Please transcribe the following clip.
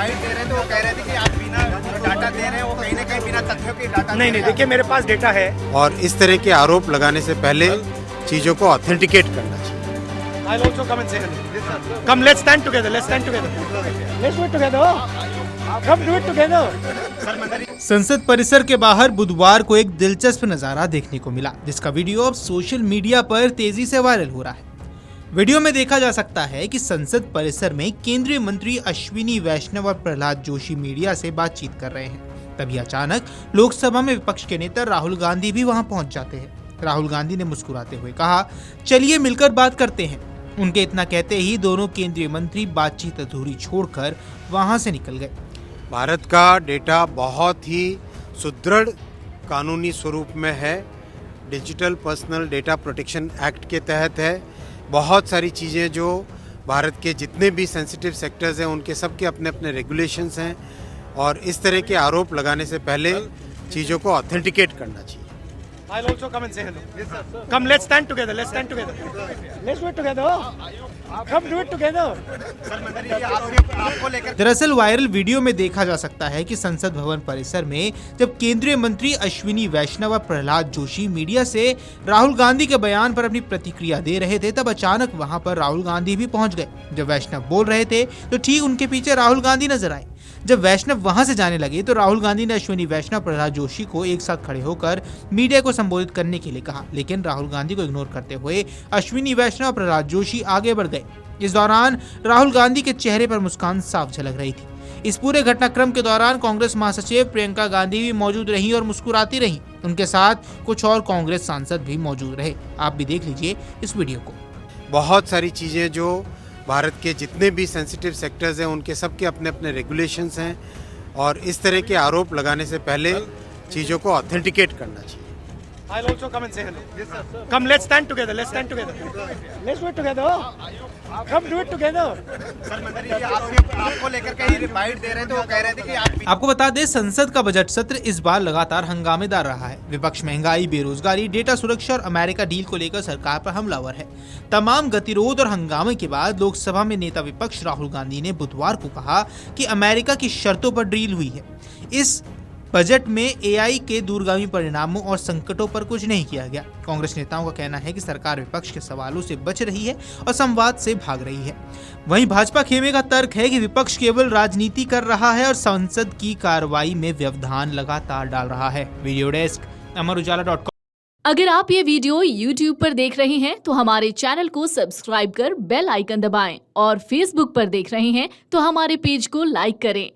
रिवाइड दे रहे थे, वो कह रहे थे कि आप बिना डाटा दे रहे हैं, वो कहीं ना कहीं बिना तथ्यों के डाटा नहीं नहीं, देखिए मेरे पास डेटा है। और इस तरह के आरोप लगाने से पहले चीजों को ऑथेंटिकेट करना चाहिए। I'll also come and say hello. Come, let's stand together. Let's stand together. Let's do it together. Come do it together. संसद परिसर के बाहर बुधवार को एक दिलचस्प नजारा देखने को मिला, जिसका वीडियो अब सोशल मीडिया पर तेजी से वायरल हो रहा है। वीडियो में देखा जा सकता है कि संसद परिसर में केंद्रीय मंत्री अश्विनी वैष्णव और प्रहलाद जोशी मीडिया से बातचीत कर रहे हैं। तभी अचानक लोकसभा में विपक्ष के नेता राहुल गांधी भी वहां पहुंच जाते हैं। राहुल गांधी ने मुस्कुराते हुए कहा, चलिए मिलकर बात करते हैं। उनके इतना कहते ही दोनों केंद्रीय मंत्री बातचीत अधूरी छोड़कर वहां से निकल गए। भारत का डेटा बहुत ही सुदृढ़ कानूनी स्वरूप में है, digital personal data protection act के तहत है। बहुत सारी चीज़ें जो भारत के जितने भी सेंसिटिव सेक्टर्स हैं उनके सबके अपने अपने रेगुलेशंस हैं, और इस तरह के आरोप लगाने से पहले चीज़ों को ऑथेंटिकेट करना चाहिए। I'll also come and say hello. Come, let's stand together. Let's stand together. Let's do it together. Come do it together. आपको लेकर दरअसल वायरल वीडियो में देखा जा सकता है कि संसद भवन परिसर में जब केंद्रीय मंत्री अश्विनी वैष्णव और प्रहलाद जोशी मीडिया से राहुल गांधी के बयान पर अपनी प्रतिक्रिया दे रहे थे, तब अचानक वहां पर राहुल गांधी भी पहुंच गए। जब वैष्णव बोल रहे थे तो ठीक उनके पीछे राहुल गांधी नजर आए। जब वैष्णव वहां से जाने लगे तो राहुल गांधी ने अश्विनी वैष्णव प्रहलाद जोशी को एक साथ खड़े होकर मीडिया को संबोधित करने के लिए कहा, लेकिन राहुल गांधी को इग्नोर करते हुए अश्विनी वैष्णव और प्रहलाद जोशी आगे बढ़ गए। इस दौरान राहुल गांधी के चेहरे पर मुस्कान साफ झलक रही थी। इस पूरे घटनाक्रम के दौरान कांग्रेस महासचिव प्रियंका गांधी भी मौजूद रहीं और मुस्कुराती रहीं। उनके साथ कुछ और कांग्रेस सांसद भी मौजूद रहे। आप भी देख लीजिए इस वीडियो को। बहुत सारी चीज़ें जो भारत के जितने भी सेंसिटिव सेक्टर्स हैं उनके सबके अपने अपने रेगुलेशंस हैं, और इस तरह के आरोप लगाने से पहले चीज़ों को ऑथेंटिकेट करना चाहिए। I'll also come and say hello. Come, let's stand together. Let's stand together. Let's do it together. Come do it together. आपको लेकर कहीं रिवाइड दे रहे थे, वो कह रहे थे कि आप आपको बता दें, संसद का बजट सत्र इस बार लगातार हंगामेदार रहा है। विपक्ष महंगाई, बेरोजगारी, डेटा सुरक्षा और अमेरिका डील को लेकर सरकार पर हमलावर है। तमाम गतिरोध और हंगामे के बाद लोकसभा में नेता विपक्ष राहुल गांधी ने बुधवार को कहा कि अमेरिका की शर्तों पर डील हुई है। इस बजट में एआई के दूरगामी परिणामों और संकटों पर कुछ नहीं किया गया। कांग्रेस नेताओं का कहना है कि सरकार विपक्ष के सवालों से बच रही है और संवाद से भाग रही है। वहीं भाजपा खेमे का तर्क है कि विपक्ष केवल राजनीति कर रहा है और संसद की कार्रवाई में व्यवधान लगातार डाल रहा है। वीडियो डेस्क अमरउजाला.com। अगर आप ये वीडियो YouTube पर देख रहे हैं तो हमारे चैनल को सब्सक्राइब कर बेल आइकन दबाएं, और Facebook पर देख रहे हैं तो हमारे पेज को लाइक करें।